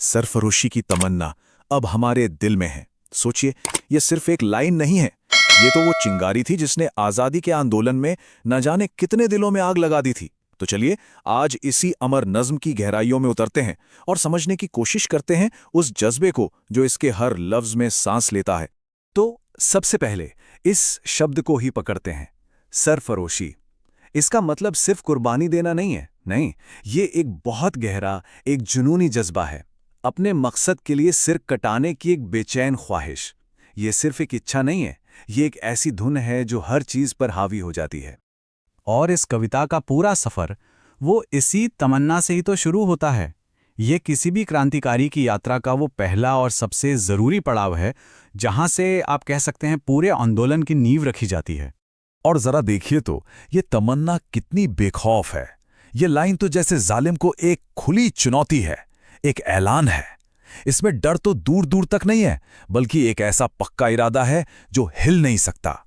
सरफरोशी की तमन्ना अब हमारे दिल में है। सोचिए, ये सिर्फ एक लाइन नहीं है, ये तो वो चिंगारी थी जिसने आज़ादी के आंदोलन में न जाने कितने दिलों में आग लगा दी थी। तो चलिए, आज इसी अमर नज़्म की गहराइयों में उतरते हैं और समझने की कोशिश करते हैं उस जज्बे को जो इसके हर लफ्ज़ में सांस लेता है। तो सबसे पहले इस शब्द को ही पकड़ते हैं, सरफरोशी। इसका मतलब सिर्फ कुर्बानी देना नहीं है, नहीं, ये एक बहुत गहरा, एक जुनूनी जज्बा है। अपने मकसद के लिए सिर कटाने की एक बेचैन ख्वाहिश। ये सिर्फ एक इच्छा नहीं है, ये एक ऐसी धुन है जो हर चीज पर हावी हो जाती है। और इस कविता का पूरा सफ़र वो इसी तमन्ना से ही तो शुरू होता है। ये किसी भी क्रांतिकारी की यात्रा का वो पहला और सबसे ज़रूरी पड़ाव है, जहाँ से आप कह सकते हैं पूरे आंदोलन की नींव रखी जाती है। और जरा देखिए तो, ये तमन्ना कितनी बेखौफ है। ये लाइन तो जैसे जालिम को एक खुली चुनौती है, एक ऐलान है। इसमें डर तो दूर दूर तक नहीं है, बल्कि एक ऐसा पक्का इरादा है जो हिल नहीं सकता।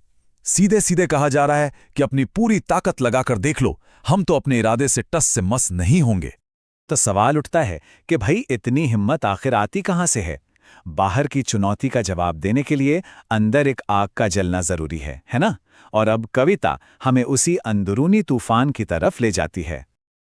सीधे सीधे कहा जा रहा है कि अपनी पूरी ताकत लगाकर देख लो, हम तो अपने इरादे से टस से मस नहीं होंगे। तो सवाल उठता है कि भाई इतनी हिम्मत आखिर आती कहाँ से है? बाहर की चुनौती का जवाब देने के लिए अंदर एक आग का जलना जरूरी है ना? और अब कविता हमें उसी अंदरूनी तूफान की तरफ ले जाती है।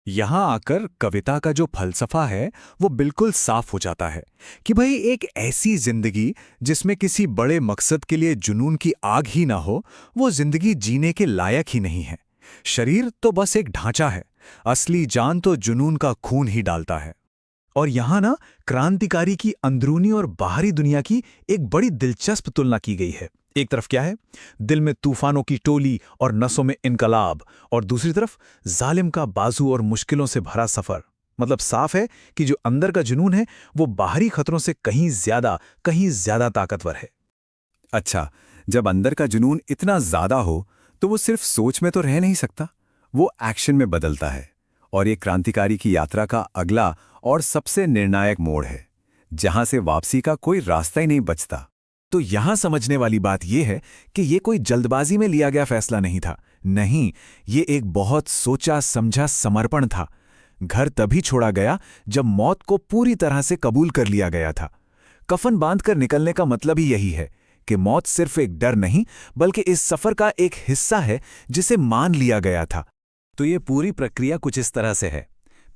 यहाँ आकर कविता का जो फलसफा है वो बिल्कुल साफ हो जाता है कि भाई एक ऐसी जिंदगी जिसमें किसी बड़े मकसद के लिए जुनून की आग ही ना हो, वो जिंदगी जीने के लायक ही नहीं है। शरीर तो बस एक ढांचा है, असली जान तो जुनून का खून ही डालता है। और यहाँ ना क्रांतिकारी की अंदरूनी और बाहरी दुनिया की एक बड़ी दिलचस्प तुलना की गई है। एक तरफ क्या है, दिल में तूफानों की टोली और नसों में इनकलाब, और दूसरी तरफ जालिम का बाजू और मुश्किलों से भरा सफर। मतलब साफ है कि जो अंदर का जुनून है वो बाहरी खतरों से कहीं ज्यादा ताकतवर है। अच्छा, जब अंदर का जुनून इतना ज्यादा हो तो वो सिर्फ सोच में तो रह नहीं सकता, वो एक्शन में बदलता है। और ये क्रांतिकारी की यात्रा का अगला और सबसे निर्णायक मोड़ है, जहां से वापसी का कोई रास्ता ही नहीं बचता। तो यहां समझने वाली बात यह है कि ये कोई जल्दबाजी में लिया गया फैसला नहीं था। नहीं, ये एक बहुत सोचा समझा समर्पण था। घर तभी छोड़ा गया जब मौत को पूरी तरह से कबूल कर लिया गया था। कफन बांधकर निकलने का मतलब ही यही है कि मौत सिर्फ एक डर नहीं, बल्कि इस सफर का एक हिस्सा है जिसे मान लिया गया था। तो ये पूरी प्रक्रिया कुछ इस तरह से है,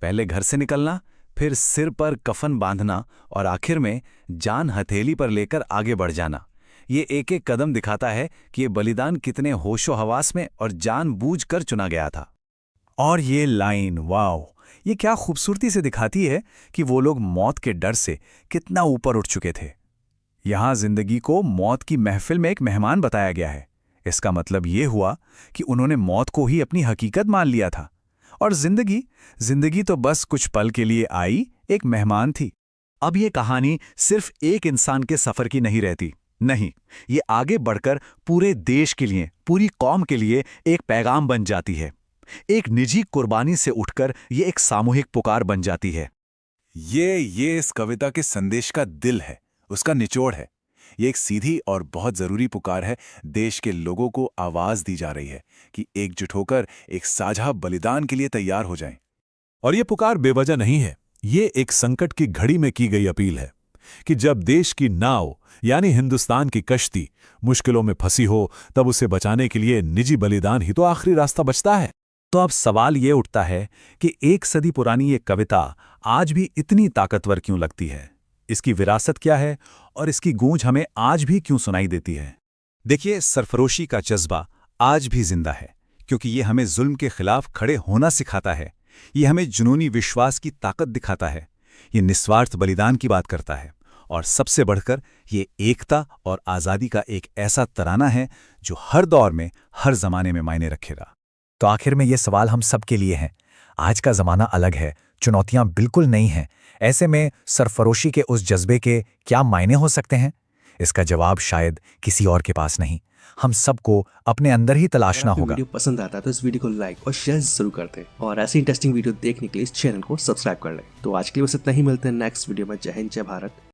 पहले घर से निकलना, फिर सिर पर कफन बांधना, और आखिर में जान हथेली पर लेकर आगे बढ़ जाना। ये एक एक कदम दिखाता है कि ये बलिदान कितने होशो हवास में और जानबूझकर चुना गया था। और ये लाइन, वाओ, ये क्या खूबसूरती से दिखाती है कि वो लोग मौत के डर से कितना ऊपर उठ चुके थे। यहाँ जिंदगी को मौत की महफिल में एक मेहमान बताया गया है। इसका मतलब ये हुआ कि उन्होंने मौत को ही अपनी हकीकत मान लिया था। और जिंदगी तो बस कुछ पल के लिए आई एक मेहमान थी। अब ये कहानी सिर्फ एक इंसान के सफर की नहीं रहती, नहीं, ये आगे बढ़कर पूरे देश के लिए, पूरी कौम के लिए एक पैगाम बन जाती है। एक निजी कुर्बानी से उठकर ये एक सामूहिक पुकार बन जाती है। ये इस कविता के संदेश का दिल है, उसका निचोड़ है। ये एक सीधी और बहुत जरूरी पुकार है। देश के लोगों को आवाज दी जा रही है कि एकजुट होकर एक साझा बलिदान के लिए तैयार हो जाएं। और ये पुकार बेवजह नहीं है, ये एक संकट की घड़ी में की गई अपील है कि जब देश की नाव यानी हिंदुस्तान की कश्ती मुश्किलों में फंसी हो, तब उसे बचाने के लिए निजी बलिदान ही तो आखिरी रास्ता बचता है। तो अब सवाल ये उठता है कि एक सदी पुरानी ये कविता आज भी इतनी ताकतवर क्यों लगती है? इसकी विरासत क्या है और इसकी गूंज हमें आज भी क्यों सुनाई देती है? देखिए, सरफरोशी का जज्बा आज भी जिंदा है, क्योंकि ये हमें जुल्म के खिलाफ खड़े होना सिखाता है। ये हमें जुनूनी विश्वास की ताकत दिखाता है। ये निस्वार्थ बलिदान की बात करता है। और सबसे बढ़कर ये एकता और आज़ादी का एक ऐसा तराना है जो हर दौर में, हर जमाने में मायने रखेगा। तो आखिर में ये सवाल हम सब के लिए है। आज का जमाना अलग है, चुनौतियां बिल्कुल नई हैं। ऐसे में सरफरोशी के उस जज्बे के क्या मायने हो सकते हैं? इसका जवाब शायद किसी और के पास नहीं, हम सबको अपने अंदर ही तलाशना होगा। वीडियो पसंद आता है तो इस वीडियो को लाइक और शेयर जरूर करते हैं, और ऐसी इंटरेस्टिंग वीडियो देखने के लिए इस चैनल को सब्सक्राइब कर लें। तो आज के लिए बस इतना ही, मिलते हैं नेक्स्ट वीडियो में। जय हिंद, जय भारत।